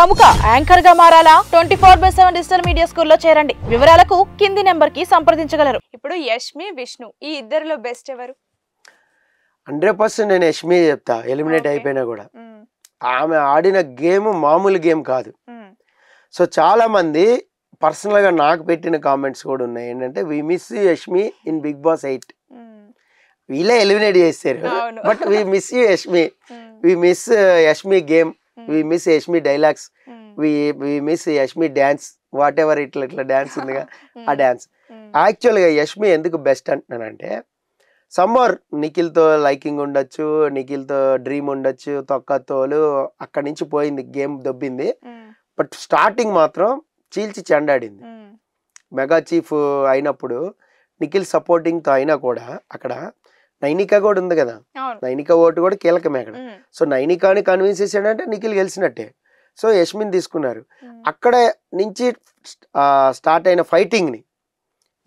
ప్రముఖ యాంకర్ గా మారాలా 24/7 digital media స్కూల్లో చేరండి. వివరాలకు కింది నెంబర్ కి సంప్రదించగలరు. ఇప్పుడు యష్మి విష్ణు ఈ ఇద్దరిలో బెస్ట్ ఎవరు? 100% నేను యష్మి చెప్తా. ఎలిమినేట్ అయిపోయినా కూడా ఆమె ఆడిన గేమ్ మామూలు గేమ్ కాదు. సో చాలా మంది పర్సనల్ గా నాకు పెట్టిన కామెంట్స్ కూడా ఉన్నాయి. ఏంటంటే we miss Yashmi in Bigg Boss 8. వీళ్ళే ఎలిమినేట్ చేస్తారు, but we miss you Yashmi. We miss Yashmi game, we miss Yashmi dialogues, we miss Yashmi dance, whatever ఇట్లా డాన్స్ ఉందిగా ఆ డాన్స్. యాక్చువల్గా యష్మి ఎందుకు బెస్ట్ అంటున్నానంటే, సమ్మర్ నిఖిల్తో లైకింగ్ ఉండొచ్చు, నిఖిల్తో డ్రీమ్ ఉండొచ్చు, తొక్కతోలు అక్కడి నుంచి పోయింది, గేమ్ దొబ్బింది. బట్ స్టార్టింగ్ మాత్రం చీల్చి చెండాడింది. మెగా చీఫ్ అయినప్పుడు నిఖిల్ సపోర్టింగ్తో అయినా కూడా అక్కడ నైనిక కూడా ఉంది కదా, నైనిక ఓటు కూడా కీలకమే అక్కడ. సో నైనికాని కన్విన్స్ చేసాడంటే నిఖిల్ గెలిచినట్టే. సో యష్మిని తీసుకున్నారు. అక్కడ నుంచి స్టార్ట్ అయిన ఫైటింగ్ని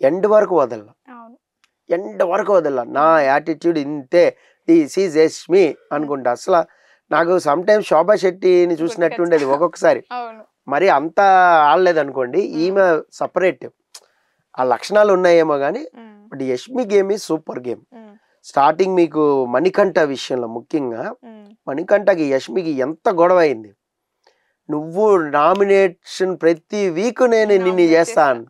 ఎండ్ వరకు వదల నా యాటిట్యూడ్ ఇంతే, దిస్ ఈజ్ యష్మి అనుకుంటా. అసలు నాకు సమ్ టైమ్స్ శోభా శెట్టిని చూసినట్టు ఉండేది ఒక్కొక్కసారి. మరి అంత ఆడలేదు అనుకోండి, ఈమె సపరేట్. ఆ లక్షణాలు ఉన్నాయేమో కానీ but Yashmi game is super game. Starting మీకు మణికంఠ విషయంలో ముఖ్యంగా మణికంఠకి యష్మికి ఎంత గొడవ అయింది. నువ్వు నామినేషన్ ప్రతి వీక్ నేను నిన్ను చేస్తాను,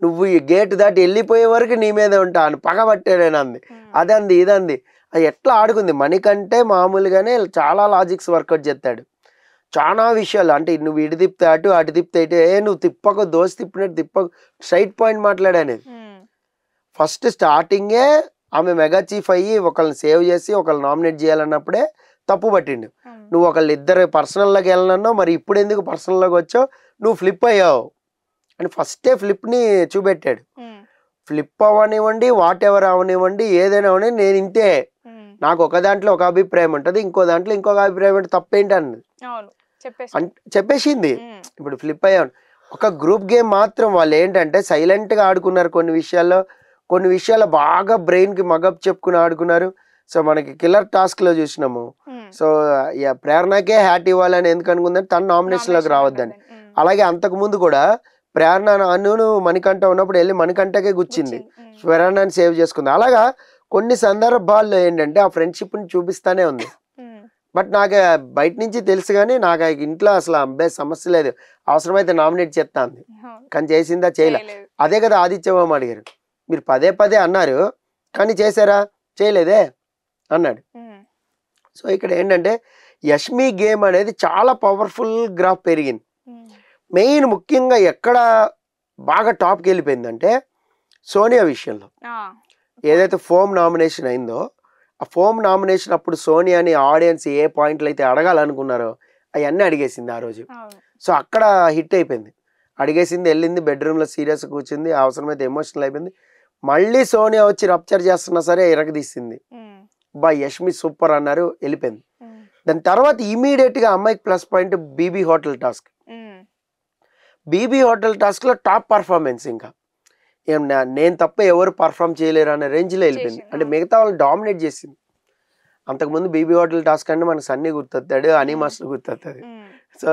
నువ్వు ఈ గేట్ దాటి వెళ్ళిపోయే వరకు నీ మీదే ఉంటాను, పగబట్టేనే అంది, అదంది ఇదంది. అది ఎట్లా ఆడుకుంది. మణికంఠే మామూలుగానే చాలా లాజిక్స్ వర్కౌట్ చేస్తాడు చాలా విషయాలు. అంటే నువ్వు ఇటు తిప్పితే అటు తిప్పితే ఇటు, నువ్వు తిప్పకు, దోశ తిప్పినట్టు తిప్పకు, స్ట్రైట్ పాయింట్ మాట్లాడనేది. ఫస్ట్ స్టార్టింగే ఆమె మెగా చీఫ్ అయ్యి ఒకళ్ళని సేవ్ చేసి ఒకళ్ళని నామినేట్ చేయాలన్నప్పుడే తప్పు పట్టిండు. నువ్వు ఒకళ్ళు ఇద్దరు పర్సనల్లోకి వెళ్ళనన్నావు, మరి ఇప్పుడు ఎందుకు పర్సనల్లోకి వచ్చావు, నువ్వు ఫ్లిప్ అయ్యావు అని ఫస్టే ఫ్లిప్ని చూపెట్టాడు. ఫ్లిప్ అవ్వనివ్వండి, వాట్ ఎవర్ అవనివ్వండి, ఏదైనా అవని, నేను ఇంతే, నాకు ఒక దాంట్లో ఒక అభిప్రాయం ఉంటుంది, ఇంకో దాంట్లో ఇంకొక అభిప్రాయం అంటే తప్పేంటి అన్నది చెప్పేసింది. ఇప్పుడు ఫ్లిప్ అయ్యాను. ఒక గ్రూప్ గేమ్ మాత్రం వాళ్ళు ఏంటంటే సైలెంట్గా ఆడుకున్నారు. కొన్ని విషయాల్లో బాగా బ్రెయిన్కి మగప్ చెప్పుకుని ఆడుకున్నారు. సో మనకి కిల్లర్ టాస్క్లో చూసినాము. సో ప్రేరణకే హ్యాట్ ఇవ్వాలని ఎందుకు అనుకుందని, తన నామినేషన్లోకి రావద్దని. అలాగే అంతకుముందు కూడా ప్రేరణ అన్ను మణికంఠ ఉన్నప్పుడు వెళ్ళి మణికంఠకే గుచ్చింది, ప్రేరణని సేవ్ చేసుకుంది. అలాగా కొన్ని సందర్భాల్లో ఏంటంటే ఆ ఫ్రెండ్షిప్ని చూపిస్తానే ఉంది. బట్ నాకు బయట నుంచి తెలుసు కానీ నాకు ఇంట్లో అసలు అబ్బాయి సమస్య లేదు, అవసరమైతే నామినేట్ చేస్తా అంది, కానీ చేసిందా చేయలే. అదే కదా ఆదిత్యబాబు అడిగారు, మీరు పదే అన్నారు కానీ చేశారా, చేయలేదే అన్నాడు. సో ఇక్కడ ఏంటంటే యష్మి గేమ్ అనేది చాలా పవర్ఫుల్ గ్రాఫ్ పెరిగింది. మెయిన్ ముఖ్యంగా ఎక్కడ బాగా టాప్కి వెళ్ళిపోయిందంటే సోనియా విషయంలో. ఏదైతే ఫోమ్ నామినేషన్ అయిందో ఆ ఫోమ్ నామినేషన్ అప్పుడు సోనియాని ఆడియన్స్ ఏ పాయింట్లు అయితే అడగాలనుకున్నారో అవన్నీ అడిగేసింది ఆ రోజు. సో అక్కడ హిట్ అయిపోయింది, అడిగేసింది, వెళ్ళింది బెడ్రూమ్లో సీరియస్ కూర్చుంది, అవసరమైతే ఎమోషనల్ అయిపోయింది. మళ్ళీ సోనియా వచ్చి రప్చర్ చేస్తున్నా సరే ఇరగదీసింది, బా యష్మి సూపర్ అన్నారు, వెళ్ళిపోయింది. దాని తర్వాత ఇమీడియట్గా అమ్మాయికి plus point BB hotel task. BB hotel టాస్క్లో టాప్ పర్ఫార్మెన్స్, ఇంకా ఏం నేను తప్ప ఎవరు పర్ఫామ్ చేయలేరు అనే రేంజ్లో వెళ్ళిపోయింది. అంటే మిగతా వాళ్ళు డామినేట్ చేసింది. అంతకుముందు బీబీ హోటల్ టాస్క్ అంటే మనకు సన్నీ గుర్తొస్తాడు, అని మాస్టర్ గుర్తొస్తుంది. సో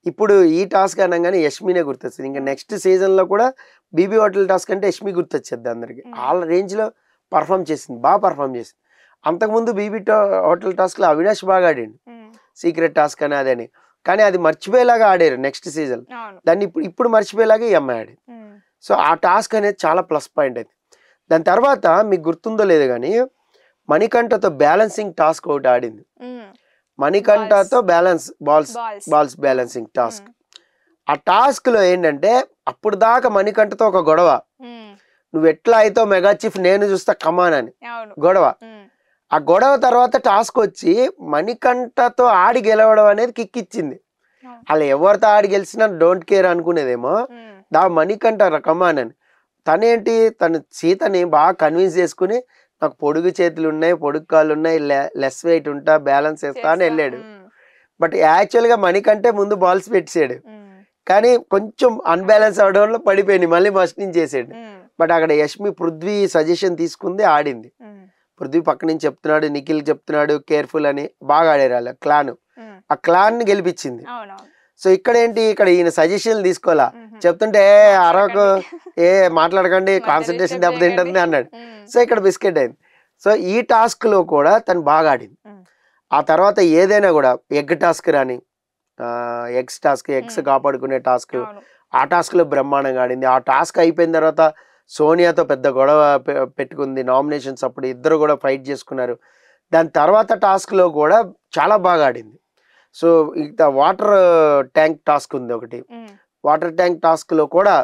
ఇప్పుడు ఈ టాస్క్ అనగానే యష్మినే గుర్తొస్తుంది. ఇంకా నెక్స్ట్ సీజన్లో కూడా బీబీ హోటల్ టాస్క్ అంటే యష్మి గుర్తొచ్చేది అందరికి. వాళ్ళ రేంజ్లో పర్ఫామ్ చేసింది, బాగా పర్ఫామ్ చేసింది. అంతకుముందు బీబీ హోటల్ టాస్క్లో అవినాష్ బాగా ఆడాడు, సీక్రెట్ టాస్క్ అని అదని, కానీ అది మర్చిపోయేలాగా ఆడారు నెక్స్ట్ సీజన్. దాన్ని ఇప్పుడు మర్చిపోయేలాగా ఈ అమ్మాయి ఆడింది. సో ఆ టాస్క్ అనేది చాలా ప్లస్ పాయింట్ అయింది. దాని తర్వాత మీకు గుర్తుందో లేదు కానీ మణికంఠతో బ్యాలెన్సింగ్ టాస్క్ ఒకటి ఆడింది. మణికంఠతో బాల్స్ బ్యాలెన్సింగ్ టాస్క్. ఆ టాస్క్ లో ఏంటంటే అప్పుడు దాకా మణికంఠతో ఒక గొడవ, నువ్వు ఎట్లా అయితే మెగా చీఫ్ నేను చూస్తా కమాన్ అని గొడవ. ఆ గొడవ తర్వాత టాస్క్ వచ్చి మణికంఠతో ఆడి గెలవడం అనేది కిక్ ఇచ్చింది. అలా ఎవరితో ఆడి గెలిచినా డోంట్ కేర్ అనుకునేదేమో, మణికంఠ కమాన్ అని. తనేంటి, తను సీతని బాగా కన్విన్స్ చేసుకుని నాకు పొడుగు చేతులు ఉన్నాయి, పొడుగు కాళ్ళు ఉన్నాయి, లెస్ వెయిట్ ఉంటా, బ్యాలెన్స్ చేస్తా అని వెళ్ళాడు. బట్ యాక్చువల్గా మణికంఠే ముందు బాల్స్ పెట్టాడు, కానీ కొంచెం అన్బ్యాలెన్స్ అవడంలో పడిపోయింది, మళ్ళీ ఫస్ట్ నుంచి చేసాడు. బట్ అక్కడ యష్మి పృథ్వీ సజెషన్ తీసుకుంది, ఆడింది. పృథ్వీ పక్క నుంచి చెప్తున్నాడు, నిఖిల్ చెప్తున్నాడు కేర్ఫుల్ అని, బాగా ఆడారు వాళ్ళ క్లాన్. ఆ క్లాన్ ని గెలిపించింది. సో ఇక్కడ ఏంటి, ఇక్కడ ఈయన సజెషన్లు తీసుకోవాలా, చెప్తుంటే అరవకు మాట్లాడకండి, కాన్సన్ట్రేషన్ దెబ్బతింటుంది అన్నాడు. సో ఇక్కడ బిస్కెట్ అయింది. సో ఈ టాస్క్ లో కూడా తను బాగా ఆడింది. ఆ తర్వాత ఏదైనా కూడా ఎగ్ టాస్క్ రాని, ఎగ్స్ కాపాడుకునే టాస్క్, ఆ టాస్క్ లో బ్రహ్మాండంగా ఆడింది. ఆ టాస్క్ అయిపోయిన తర్వాత సోనియాతో పెద్ద గొడవ పెట్టుకుంది నామినేషన్స్ అప్పుడు, ఇద్దరు కూడా ఫైట్ చేసుకున్నారు. దాని తర్వాత టాస్క్ లో కూడా చాలా బాగా ఆడింది. సో ఇక వాటర్ ట్యాంక్ టాస్క్ ఉంది ఒకటి, వాటర్ ట్యాంక్ టాస్క్ లో కూడా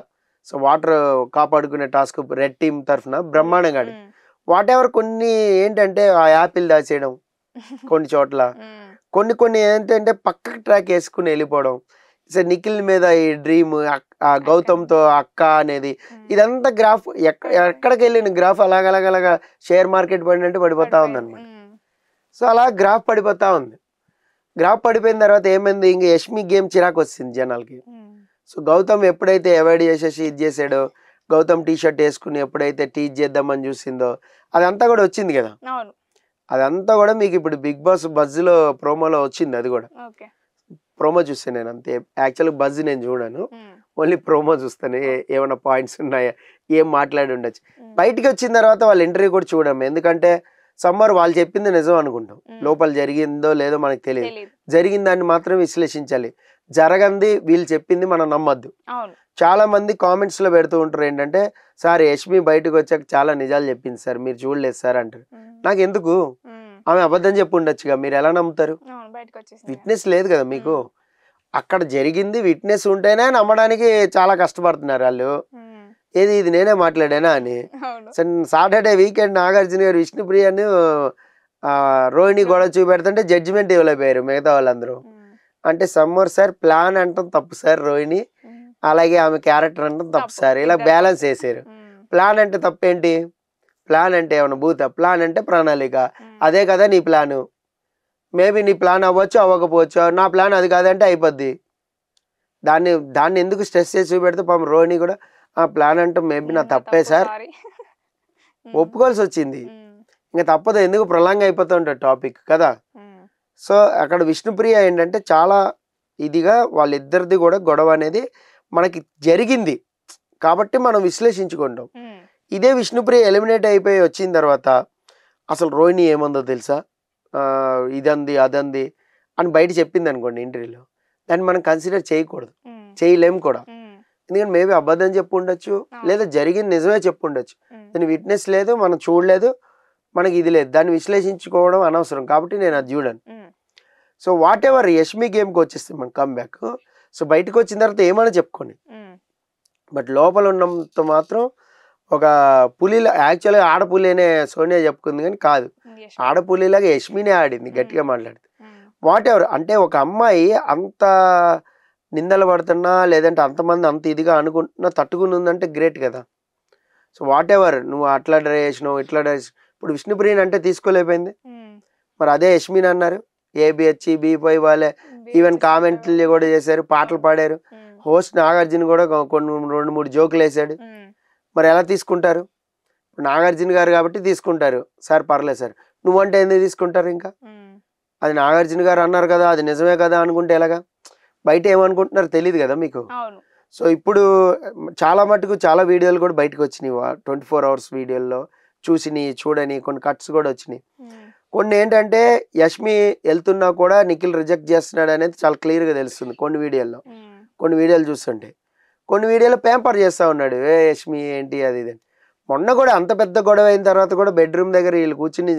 సో వాటర్ కాపాడుకునే టాస్క్ రెడ్ టీమ్ తరఫున బ్రహ్మాండంగా ఆడింది. వాట్ ఎవర్ కొన్ని ఏంటంటే ఆ యాపిల్ దాచేయడం కొన్ని చోట్ల, కొన్ని ఏంటంటే పక్కకి ట్రాక్ వేసుకుని వెళ్ళిపోవడం. సో నిఖిల్ మీద ఈ డ్రీమ్, గౌతమ్తో అక్క అనేది, ఇదంతా గ్రాఫ్ ఎక్కడికి వెళ్ళిన గ్రాఫ్ అలాగలాగలాగా షేర్ మార్కెట్ పడినట్టు పడిపోతా ఉంది అనమాట. సో అలా గ్రాఫ్ పడిపోతా ఉంది. గ్రాఫ్ పడిపోయిన తర్వాత ఏమైంది, ఇంక యష్మి గేమ్ చిరాకు వచ్చింది జనాలకి. సో గౌతమ్ ఎప్పుడైతే అవాయిడ్ చేసేసి ఇది చేసాడో, గౌతమ్ టీ షర్ట్ వేసుకుని ఎప్పుడైతే టీచ్ చేద్దామని చూసిందో అదంతా కూడా వచ్చింది కదా. అదంతా కూడా మీకు ఇప్పుడు బిగ్ బాస్ బజ్ లో ప్రోమోలో వచ్చింది. అది కూడా ప్రోమో చూస్తాను నేను అంతే, యాక్చువల్గా బజ్ నేను చూడను, ఓన్లీ ప్రోమో చూస్తాను. ఏమైనా పాయింట్స్ ఉన్నాయా, ఏం మాట్లాడి ఉండొచ్చు. బయటికి వచ్చిన తర్వాత వాళ్ళ ఇంటర్వ్యూ కూడా చూడము, ఎందుకంటే సమ్మర్ వాళ్ళు చెప్పింది నిజం అనుకుంటాం, లోపల జరిగిందో లేదో మనకు తెలియదు. జరిగిన దాన్ని మాత్రం విశ్లేషించాలి, జరగంది వీళ్ళు చెప్పింది మనం నమ్మద్దు. చాలా మంది కామెంట్స్ లో పెడుతూ ఉంటారు ఏంటంటే, సార్ యష్మి బయటకు వచ్చాక చాలా నిజాలు చెప్పింది సార్, మీరు చూడలేదు సార్ అంటారు. నాకు ఎందుకు, ఆమె అబద్ధం చెప్పి ఉండొచ్చుగా, మీరు ఎలా నమ్ముతారు? విట్నెస్ లేదు కదా మీకు. అక్కడ జరిగింది విట్నెస్ ఉంటేనే నమ్మడానికి చాలా కష్టపడుతున్నారు వాళ్ళు. ఏది ఇది నేనే మాట్లాడానా అని. సాటర్డే వీకెండ్ నాగార్జున గారు విష్ణుప్రియను రోహిణి గొడవ చూపెడుతుంటే జడ్జిమెంట్ ఇవ్వలేకపోయారు మిగతా వాళ్ళందరూ. అంటే సమ్మర్ సార్ ప్లాన్ అంటాం తప్పు సార్ రోహిణి, అలాగే ఆమె క్యారెక్టర్ అంటాం తప్పు సార్, ఇలా బ్యాలెన్స్ చేశారు. ప్లాన్ అంటే తప్పేంటి, ప్లాన్ అంటే ఏమన్నా భూత, ప్లాన్ అంటే ప్రణాళిక, అదే కదా నీ ప్లాను. మేబీ నీ ప్లాన్ అవ్వచ్చు అవ్వకపోవచ్చు, నా ప్లాన్ అది కాదంటే అయిపోద్ది. దాన్ని ఎందుకు స్ట్రెస్ చేసి చూపెడితే పాపం రోహిణి కూడా ఆ ప్లాన్ అంటే మేబీ నా తప్పే సార్ ఒప్పుకోవాల్సి వచ్చింది. ఇంకా తప్పదు, ఎందుకు ప్రొలాంగ్ అయిపోతూ ఉంటాడు టాపిక్ కదా. సో అక్కడ విష్ణుప్రియ ఏంటంటే చాలా ఇదిగా వాళ్ళిద్దరిది కూడా గొడవ అనేది మనకి జరిగింది కాబట్టి మనం విశ్లేషించుకుంటాం. ఇదే విష్ణుప్రియ ఎలిమినేట్ అయిపోయి వచ్చిన తర్వాత అసలు రోహిణి ఏముందో తెలుసా, ఇదంది అదంది అని బయట చెప్పింది అనుకోండి ఇంటర్వ్యూలో, దాన్ని మనం కన్సిడర్ చేయకూడదు, చేయలేము కూడా. ఎందుకంటే మేబీ అబద్ధం చెప్పు ఉండొచ్చు, లేదా జరిగింది నిజమే చెప్పు ఉండొచ్చు. దాని విట్నెస్ లేదు, మనం చూడలేదు, మనకి ఇది లేదు, దాన్ని విశ్లేషించుకోవడం అనవసరం. కాబట్టి నేను అది చూడను. సో వాట్ ఎవర్ యష్మి గేమ్కి వచ్చేస్తే మనం కమ్బ్యాక్. సో బయటకు వచ్చిన తర్వాత ఏమైనా చెప్పుకోండి, బట్ లోపల ఉన్నంత మాత్రం ఒక పులిలా, యాక్చువల్గా ఆడపులి అనే సోనియా చెప్పుకుంది కానీ కాదు, ఆడపులిలాగా యష్మినే ఆడింది గట్టిగా మాట్లాడితే. వాట్ ఎవర్ అంటే ఒక అమ్మాయి అంత నిందలు పడుతున్నా, లేదంటే అంతమంది అంత ఇదిగా అనుకుంటున్నా తట్టుకుని ఉందంటే గ్రేట్ కదా. సో వాట్ ఎవర్ నువ్వు అట్లా డ్రైవ్ చేసినావు ఇట్లా డ్రైవ్, ఇప్పుడు విష్ణుప్రియని అంటే తీసుకోలేకపోయింది, మరి అదే యష్మిని అన్నారు. ఏబిహెచ్ బి5 వాళ్ళే ఈవెన్ కామెంట్లు కూడా చేశారు, పాటలు పాడారు. హోస్ట్ నాగార్జున కూడా కొన్ని 2-3 జోకులు వేసాడు. మరి ఎలా తీసుకుంటారు? నాగార్జున గారు కాబట్టి తీసుకుంటారు, సార్ పర్లేదు సార్, నువ్వంటే ఎందుకు తీసుకుంటారు? ఇంకా అది నాగార్జున గారు అన్నారు కదా, అది నిజమే కదా అనుకుంటే ఎలాగా? బయట ఏమనుకుంటున్నారో తెలియదు కదా మీకు. సో ఇప్పుడు చాలా మటుకు చాలా వీడియోలు కూడా బయటకు వచ్చినాయి, 24 hours వీడియోల్లో చూడని కొన్ని కట్స్ కూడా వచ్చినాయి. కొన్ని ఏంటంటే యష్మి వెళ్తున్నా కూడా నిఖిల్ రిజెక్ట్ చేస్తున్నాడు అనేది చాలా క్లియర్గా తెలుస్తుంది కొన్ని వీడియోల్లో. కొన్ని వీడియోలు చూస్తుంటే కొన్ని వీడియోలో పేంపర్ చేస్తూ ఉన్నాడు, ఏ యష్మి ఏంటి అది ఇది. మొన్న కూడా అంత పెద్ద గొడవ అయిన తర్వాత కూడా బెడ్రూమ్ దగ్గర వీళ్ళు కూర్చుని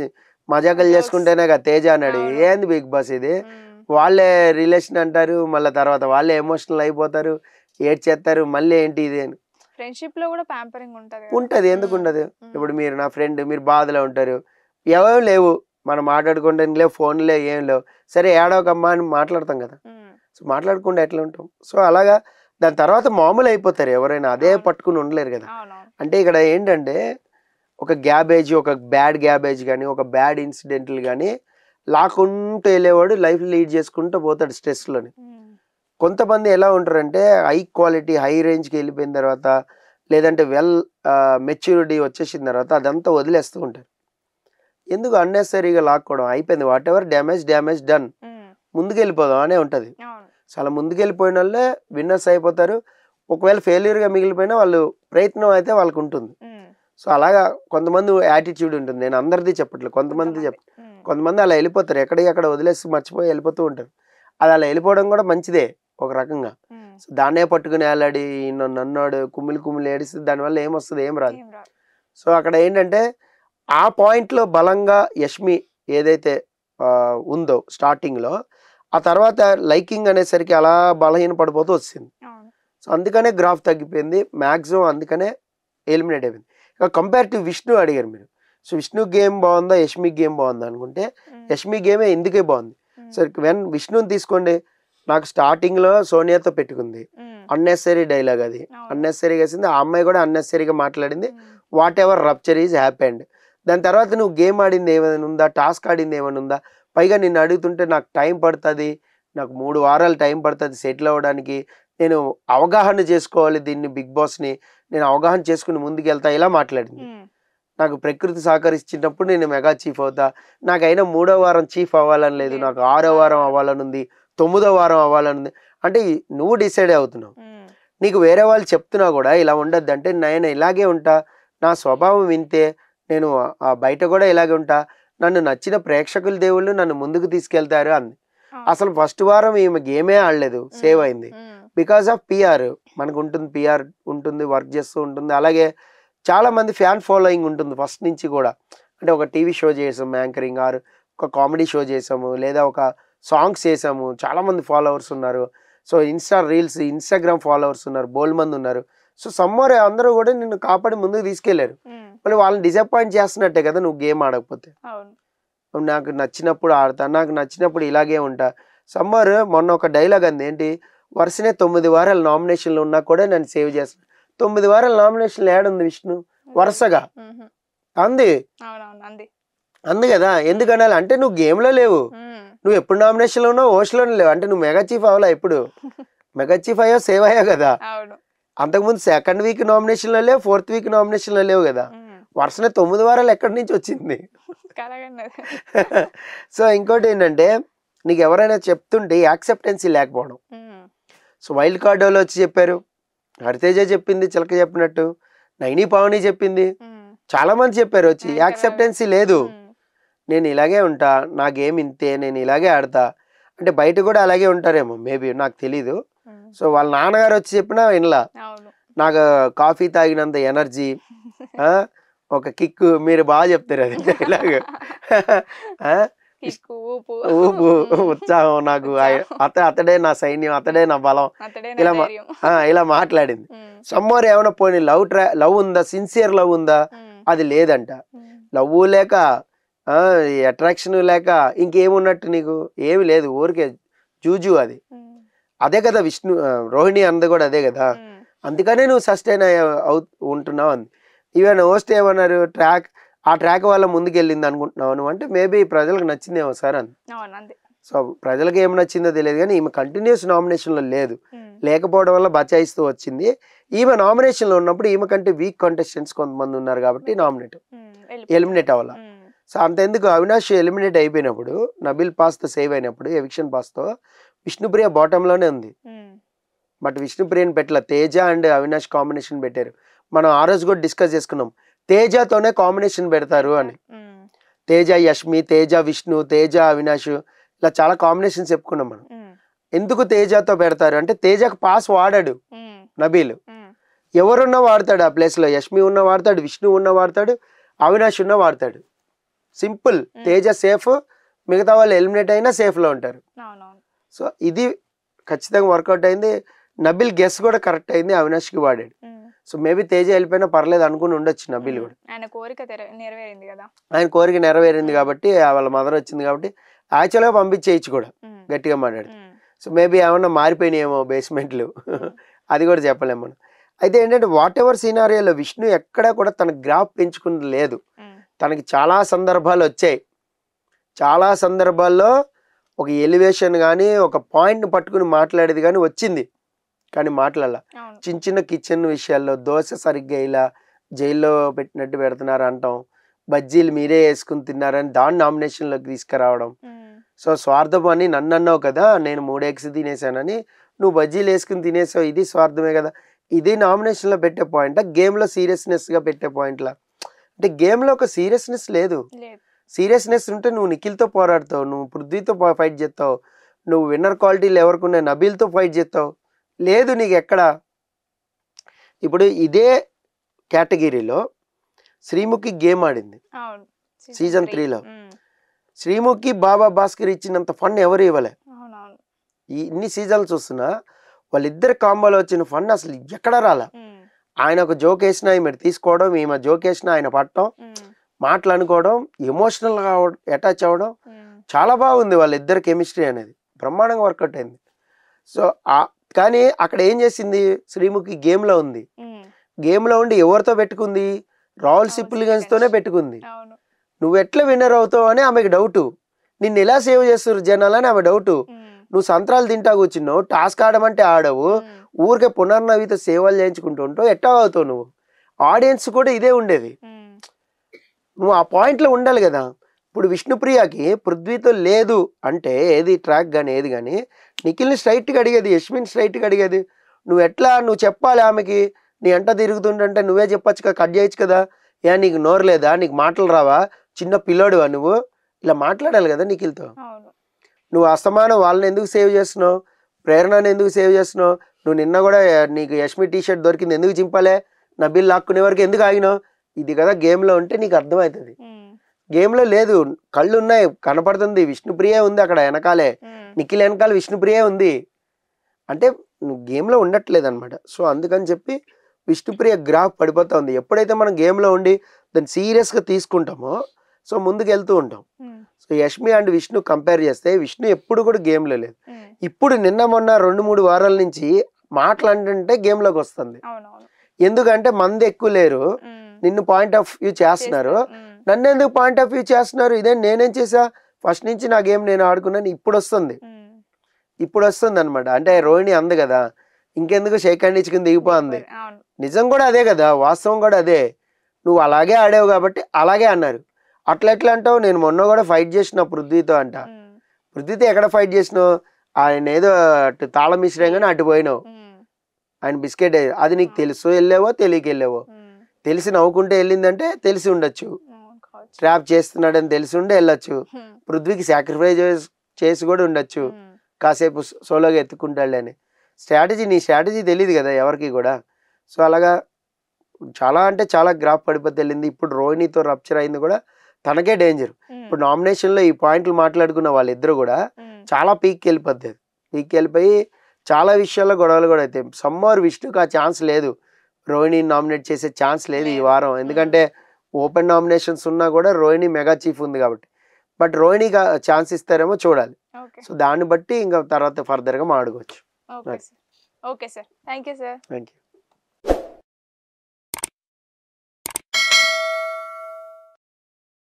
మజాకలు చేసుకుంటేనే కదా తేజ అన్నాడు. ఏంది బిగ్ బాస్ ఇది, వాళ్ళే రిలేషన్ అంటారు, మళ్ళీ తర్వాత వాళ్ళే ఎమోషనల్ అయిపోతారు, ఏడ్చేస్తారు, మళ్ళీ ఏంటి ఇది అని. ఫ్రెండ్షిప్ లో కూడా ప్యాంపరింగ్ ఉంటది, ఎందుకు ఉండదు? ఇప్పుడు మీరు నా ఫ్రెండ్, మీరు బాధలో ఉంటారు, ఎవరు లేవు మనం మాట్లాడుకుంటే లేవు, ఫోన్లే ఏం లేవు, సరే ఏడవకమ్మా అని మాట్లాడతాం కదా. సో మాట్లాడకుండా ఎట్లా ఉంటాం? సో అలాగా దాని తర్వాత మామూలు అయిపోతారు ఎవరైనా, అదే పట్టుకుని ఉండలేరు కదా. అంటే ఇక్కడ ఏంటంటే ఒక గ్యాబేజ్, ఒక బ్యాడ్ గ్యాబేజ్ కానీ, ఒక బ్యాడ్ ఇన్సిడెంట్లు కానీ లాక్కుంటూ వెళ్ళేవాడు లైఫ్ లీడ్ చేసుకుంటూ పోతాడు స్ట్రెస్లోని. కొంతమంది ఎలా ఉంటారంటే హై క్వాలిటీ హై రేంజ్కి వెళ్ళిపోయిన తర్వాత, లేదంటే మెచ్యూరిటీ వచ్చేసిన తర్వాత అదంతా వదిలేస్తూ ఉంటారు. ఎందుకు అన్నెసరీగా లాక్కోవడం? అయిపోయింది, వాట్ ఎవర్ డ్యామేజ్ డన్, ముందుకు వెళ్ళిపోదాం అనే ఉంటుంది. సో అలా ముందుకెళ్ళిపోయిన వాళ్ళే విన్నర్స్ అయిపోతారు. ఒకవేళ ఫెయిల్యూర్గా మిగిలిపోయినా వాళ్ళు ప్రయత్నం అయితే వాళ్ళకు ఉంటుంది. సో అలాగా కొంతమంది యాటిట్యూడ్ ఉంటుంది. నేను అందరిది చెప్పట్లేదు, కొంతమంది అలా వెళ్ళిపోతారు, ఎక్కడికక్కడ వదిలేసి మర్చిపోయి వెళ్ళిపోతూ ఉంటారు. అది అలా వెళ్ళిపోవడం కూడా మంచిదే ఒక రకంగా. సో దాన్నే పట్టుకుని వేలాడి నన్నాడు కుమ్మిలి ఏడిస్తే దానివల్ల ఏమొస్తుంది, ఏం రాదు. సో అక్కడ ఏంటంటే ఆ పాయింట్లో బలంగా యష్మి ఏదైతే ఉందో స్టార్టింగ్లో, ఆ తర్వాత లైకింగ్ అనేసరికి అలా బలహీన పడిపోతూ వచ్చింది. సో అందుకనే గ్రాఫ్ తగ్గిపోయింది మ్యాక్సిమం, అందుకనే ఎలిమినేట్ అయిపోయింది. ఇక కంపేర్ టు విష్ణు అడిగారు మీరు. సో విష్ణు గేమ్ బాగుందా యష్మి గేమ్ బాగుందా అనుకుంటే యష్మి గేమే ఎందుకే బాగుంది. సో వెన్ విష్ణుని తీసుకోండి, నాకు స్టార్టింగ్లో సోనియాతో పెట్టుకుంది, అన్నెసరీ డైలాగ్, అది అన్నెసరీగా వేసింది. ఆ అమ్మాయి కూడా అన్నెసరీగా మాట్లాడింది. What ever rupture is happened. దాని తర్వాత నువ్వు గేమ్ ఆడింది ఏమైనా ఉందా, టాస్క్ ఆడింది ఏమైనా ఉందా? పైగా నిన్ను అడుగుతుంటే నాకు టైం పడుతుంది, నాకు 3 వారాలు టైం పడుతుంది సెటిల్ అవ్వడానికి, నేను అవగాహన చేసుకోవాలి దీన్ని, బిగ్ బాస్ని నేను అవగాహన చేసుకుని ముందుకెళ్తా, ఇలా మాట్లాడింది. నాకు ప్రకృతి సహకరించినప్పుడు నేను మెగా చీఫ్ అవుతా, నాకైనా 3వ వారం చీఫ్ అవ్వాలని లేదు, నాకు 6వ వారం అవ్వాలని ఉంది, 9వ వారం అవ్వాలని ఉంది. అంటే నువ్వు డిసైడ్ అవుతున్నావు. నీకు వేరే వాళ్ళు చెప్తున్నా కూడా ఇలా ఉండద్దు అంటే, నేను ఇలాగే ఉంటా, నా స్వభావం ఇంతే, నేను బయట కూడా ఇలాగే ఉంటా, నన్ను నచ్చిన ప్రేక్షకుల దేవుళ్ళు నన్ను ముందుకు తీసుకెళ్తారు అంది. అసలు ఫస్ట్ వారం ఈమె గేమే ఆడలేదు, సేవ్ అయింది. Because of PR. మనకు ఉంటుంది, పిఆర్ ఉంటుంది, వర్క్ చేస్తూ ఉంటుంది. అలాగే చాలా మంది ఫ్యాన్ ఫాలోయింగ్ ఉంటుంది ఫస్ట్ నుంచి కూడా. అంటే ఒక టీవీ షో చేసాము యాంకరింగ్, ఆర్ ఒక కామెడీ షో చేసాము, లేదా ఒక సాంగ్స్ చేసాము, చాలా మంది ఫాలోవర్స్ ఉన్నారు. సో రీల్స్ ఇన్స్టాగ్రామ్ ఫాలోవర్స్ ఉన్నారు, బోల్ మంది ఉన్నారు. సో సమ్మర్ అందరూ కూడా నిన్ను కాపాడి ముందుకు తీసుకెళ్లారు. మళ్ళీ వాళ్ళని డిసప్పాయింట్ చేస్తున్నట్టే కదా నువ్వు గేమ్ ఆడకపోతే. నాకు నచ్చినప్పుడు ఆడతా, నాకు నచ్చినప్పుడు ఇలాగే ఉంటా. సమ్మర్ మొన్న ఒక డైలాగ్ అంది, ఏంటి, వరుసనే 9 వారాలు నామినేషన్లు ఉన్నా కూడా నన్ను సేవ్ చేస్తాను. 9 వారాల నామినేషన్లు ఏడుంది విష్ణు వరుసగా అంది కదా. ఎందుకనాలి అంటే నువ్వు గేమ్లో లేవు, నువ్వు ఎప్పుడు నామినేషన్లో ఉన్నావు, హోస్ట్లోనే లేవు. అంటే నువ్వు మెగా చీఫ్ అవ్వాలా, ఎప్పుడు మెగా చీఫ్ అయ్యో సేవ్ అయ్యా కదా. అంతకుముందు 2nd వీక్ నామినేషన్లో లేవు, 4th వీక్ నామినేషన్లో లేవు కదా. వరుసనే 9 వారాలు ఎక్కడి నుంచి వచ్చింది. సో ఇంకోటి ఏంటంటే, నీకు ఎవరైనా చెప్తుంటే యాక్సెప్టెన్సీ లేకపోవడం. సో వైల్డ్ కార్డ్ వాళ్ళు వచ్చి చెప్పారు, హరితేజ చెప్పింది చిలక చెప్పినట్టు, నైని పావని చెప్పింది, చాలా మంది చెప్పారు వచ్చి, యాక్సెప్టెన్సీ లేదు. నేను ఇలాగే ఉంటా, నా గేమ్ ఇంతే, నేను ఇలాగే ఆడతా అంటే బయట కూడా అలాగే ఉంటారేమో మేబీ, నాకు తెలీదు. సో వాళ్ళ నాన్నగారు వచ్చి చెప్పినా వినలా. నాకు కాఫీ తాగినంత ఎనర్జీ, ఒక కిక్, మీరు బాగా చెప్తారు అది డైలాగ్, ఊపు ఉత్సాహం, నాకు అతడే నా సైన్యం, అతడే నా బలం, ఇలా మాట్లాడింది. సమ్మోర్ ఏమైనా పోనీ లవ్ ఉందా, సిన్సియర్ లవ్ ఉందా, అది లేదంట. లవ్ లేక అట్రాక్షన్ లేక ఇంకేమున్నట్టు నీకు ఏమి లేదు, ఊరికే జూజు. అదే కదా విష్ణు, రోహిణి అన్నది కూడా అదే కదా. అందుకనే నువ్వు సస్టైన్ ఉంటున్నావు అంది. ఈవెన్ హోస్ట్ ఏమన్నారు, ఆ ట్రాక్ వల్ల ముందుకెళ్ళింది అనుకుంటున్నావు నువ్వు అంటే, మేబీ ప్రజలకు నచ్చిందేమో సార్ అంది. సో ప్రజలకు ఏం నచ్చిందో తెలియదు కానీ ఈమె కంటిన్యూస్ నామినేషన్లో లేదు, లేకపోవడం వల్ల బచాయిస్తూ వచ్చింది. ఈమె నామినేషన్లో ఉన్నప్పుడు ఈమె కంటే వీక్ కంటెస్టెంట్స్ కొంతమంది ఉన్నారు కాబట్టి ఎలిమినేట్ అవ్వాల. సో అంతెందుకు, అవినాష్ ఎలిమినేట్ అయిపోయినప్పుడు, నబిల్ పాస్తో సేవ్ అయినప్పుడు, ఎవిక్షన్ పాస్తో విష్ణుప్రియ బాటంలోనే ఉంది. బట్ విష్ణుప్రియని పెట్టల, తేజ అండ్ అవినాష్ కాంబినేషన్ పెట్టారు. మనం ఆ రోజు కూడా డిస్కస్ చేసుకున్నాం, తేజతోనే కాంబినేషన్ పెడతారు అని. తేజ యష్మి, తేజ విష్ణు, తేజ అవినాష్, ఇలా చాలా కాంబినేషన్స్ చెప్పుకున్నాం మనం. ఎందుకు తేజతో పెడతారు అంటే, తేజకు పాస్ వాడాడు నబీల్, ఎవరున్నా వాడతాడు ఆ ప్లేస్ లో. యష్మి ఉన్న వాడతాడు, విష్ణు ఉన్న వాడతాడు, అవినాష్ ఉన్న వాడతాడు. సింపుల్. తేజ సేఫ్, మిగతా వాళ్ళు ఎలిమినేట్ అయినా సేఫ్ లో ఉంటారు. సో ఇది ఖచ్చితంగా వర్కౌట్ అయింది. నబిల్ గెస్ కూడా కరెక్ట్ అయింది, అవినాష్ కి వాడాడు. సో మేబీ తేజ వెళ్ళిపోయినా పర్లేదు అనుకుని ఉండొచ్చు నబిల్ కూడా. ఆయన కోరిక నెరవేరింది కాబట్టి, వాళ్ళ మదర్ వచ్చింది కాబట్టి యాక్చువల్గా పంపించేయచ్చు కూడా గట్టిగా మాట్లాడి. సో మేబీ ఏమన్నా మారిపోయినాయేమో బేస్మెంట్లు, అది కూడా చెప్పలేము మనం. అయితే ఏంటంటే, వాట్ ఎవర్ సినారియోలో విష్ణు ఎక్కడా కూడా తన గ్రాఫ్ పెంచుకున్నది లేదు. తనకి చాలా సందర్భాలు వచ్చాయి, చాలా సందర్భాల్లో ఒక ఎలివేషన్ కానీ, ఒక పాయింట్ని పట్టుకుని మాట్లాడేది కానీ వచ్చింది, కానీ మాట్లాడాల. చిన్న చిన్న కిచెన్ విషయాల్లో, దోశ సరిగ్గా ఇలా జైల్లో పెట్టినట్టు పెడుతున్నారు అంటాం, బజ్జీలు మీరే వేసుకుని తిన్నారని దాన్ని నామినేషన్లోకి తీసుకురావడం. సో స్వార్థం అని నన్ను అన్నావు కదా, నేను 3 ఎగ్స్ తినేసానని నువ్వు బజ్జీలు వేసుకుని తినేసావు, ఇది స్వార్థమే కదా. ఇది నామినేషన్లో పెట్టే పాయింట్, గేమ్లో సీరియస్నెస్గా పెట్టే పాయింట్లా? అంటే గేమ్లో ఒక సీరియస్నెస్ లేదు. సీరియస్నెస్ ఉంటే నువ్వు నిఖిల్తో పోరాడతావు, నువ్వు పృథ్వీతో ఫైట్ చేస్తావు, నువ్వు విన్నర్ క్వాలిటీలు ఎవరికున్నాయి నబీల్తో ఫైట్ చేస్తావు. లేదు నీకు ఎక్కడ. ఇప్పుడు ఇదే కేటగిరీలో శ్రీముఖి గేమ్ ఆడింది సీజన్ 3లో. శ్రీముఖి బాబా భాస్కర్ ఇచ్చినంత ఫన్ ఎవరు ఇవ్వలే. ఇన్ని సీజన్లు చూస్తున్నా వాళ్ళిద్దరు కాంబోలో వచ్చిన ఫన్ అసలు ఎక్కడ రాలా. ఆయన ఒక జోక్ వేసినా ఈమె తీసుకోవడం, ఈమె జోక్ వేసినా ఆయన పట్టడం, మాటలు అనుకోవడం, ఎమోషనల్గా అటాచ్ అవ్వడం, చాలా బాగుంది వాళ్ళిద్దరు కెమిస్ట్రీ అనేది, బ్రహ్మాండంగా వర్కౌట్ అయింది. సో కానీ అక్కడ ఏం చేసింది శ్రీముఖి గేమ్లో ఉంది, గేమ్లో ఉండి ఎవరితో పెట్టుకుంది, రాహుల్ సిప్లిగన్స్తోనే పెట్టుకుంది. నువ్వు ఎట్లా విన్నర్ అవుతావు అని ఆమెకు డౌటు, నిన్ను ఎలా సేవ్ చేస్తారు జనాలని ఆమె డౌటు. నువ్వు సంత్రాలు తింటా కూర్చున్నావు, టాస్క్ ఆడమంటే ఆడవు, ఊరికే పునర్నవితో సేవలు చేయించుకుంటూ ఉంటావు, ఎట్టా అవుతావు నువ్వు. ఆడియన్స్ కూడా ఇదే ఉండేది, నువ్వు ఆ పాయింట్లో ఉండాలి కదా. ఇప్పుడు విష్ణుప్రియకి పృథ్వీతో లేదు అంటే ఏది ట్రాక్ కానీ ఏది కానీ నిఖిల్ని స్ట్రైట్గా అడిగేది, యష్మిన్ స్ట్రైట్గా అడిగేది. నువ్వు ఎట్లా నువ్వు చెప్పాలి ఆమెకి, నీ ఎంట తిరుగుతుంటే నువ్వే చెప్పచ్చు కదా, కట్ చేయొచ్చు కదా, ఏ నీకు నోరు లేదా, నీకు మాటలు రావా, చిన్న పిల్లోడువా నువ్వు, ఇలా మాట్లాడాలి కదా నిఖిల్తో. నువ్వు అస్తమానం వాళ్ళని ఎందుకు సేవ్ చేస్తున్నావు, ప్రేరణని ఎందుకు సేవ్ చేస్తున్నావు, నువ్వు నిన్న కూడా నీకు యష్మి టీషర్ట్ దొరికింది ఎందుకు చింపాలే, నబీల్ లాక్కునే వరకు ఎందుకు ఆగినావు, ఇది కదా గేమ్లో ఉంటే నీకు అర్థమవుతుంది. గేమ్లో లేదు, కళ్ళు ఉన్నాయి కనపడుతుంది, విష్ణుప్రియ ఉంది అక్కడ వెనకాలే, నిఖిల్ వెనకాల విష్ణుప్రియ ఉంది అంటే నువ్వు గేమ్లో ఉండట్లేదు అనమాట. సో అందుకని చెప్పి విష్ణుప్రియ గ్రాఫ్ పడిపోతా ఉంది. ఎప్పుడైతే మనం గేమ్లో ఉండి దాన్ని సీరియస్గా తీసుకుంటామో సో ముందుకు వెళ్తూ ఉంటాం. So Yashmi and Vishnu compare చేస్తే విష్ణు ఎప్పుడు కూడా గేమ్లో లేదు. ఇప్పుడు నిన్న మొన్న 2-3 వారాల నుంచి మాట్లాడుతుంటే గేమ్లోకి వస్తుంది. ఎందుకంటే మంది ఎక్కువ లేరు, నిన్ను పాయింట్ ఆఫ్ వ్యూ చేస్తున్నారు, నన్ను ఎందుకు పాయింట్ ఆఫ్ వ్యూ చేస్తున్నారు, ఇదే నేనేం చేసా, ఫస్ట్ నుంచి నా గేమ్ నేను ఆడుకున్నాను, ఇప్పుడు వస్తుంది అనమాట. అంటే రోహిణి అంది కదా, ఇంకెందుకు షేక్ హ్యాండ్ ఇచ్చుకుని దిగిపోయింది. నిజం కూడా అదే కదా, వాస్తవం కూడా అదే. నువ్వు అలాగే ఆడావు కాబట్టి అలాగే అన్నారు. అట్లా ఎట్లా అంటావు, నేను మొన్న కూడా ఫైట్ చేసిన పృథ్వీతో అంట. పృథ్వీతో ఎక్కడ ఫైట్ చేసినావు, ఆయన ఏదో అటు తాళం మిశ్రం కానీ అటు పోయినావు, ఆయన బిస్కెట్ అది నీకు తెలుసు వెళ్ళావో తెలియక వెళ్ళావో, తెలిసి నవ్వుకుంటే వెళ్ళిందంటే తెలిసి ఉండొచ్చు, ట్రాప్ చేస్తున్నాడని తెలిసి ఉండే వెళ్ళొచ్చు, పృథ్వీకి సాక్రిఫైస్ చేసి కూడా ఉండొచ్చు, కాసేపు సోలోగా ఎత్తుకుంటాడు అని. నీ స్ట్రాటజీ తెలియదు కదా ఎవరికి కూడా. సో అలాగా చాలా అంటే చాలా గ్రాఫ్ పడిపోతే వెళ్ళింది. ఇప్పుడు రోహిణితో రప్చర్ అయింది కూడా తనకే డేంజర్. ఇప్పుడు నామినేషన్లో ఈ పాయింట్లు మాట్లాడుకున్న వాళ్ళిద్దరు కూడా చాలా పీక్కి వెళ్ళిపోయి చాలా విషయాల్లో గొడవలు కూడా అవుతాయి. సమ్మర్ విష్ణుకి ఆ ఛాన్స్ లేదు, రోహిణిని నామినేట్ చేసే ఛాన్స్ లేదు ఈ వారం. ఎందుకంటే ఓపెన్ నామినేషన్స్ ఉన్నా కూడా రోహిణి మెగా చీఫ్ ఉంది కాబట్టి. బట్ రోహిణికి ఛాన్స్ ఇస్తారేమో చూడాలి. సో దాన్ని బట్టి ఇంకా తర్వాత ఫర్దర్గా మాట్లాడుకోవచ్చు. Okay sir, thank you sir. Thank you.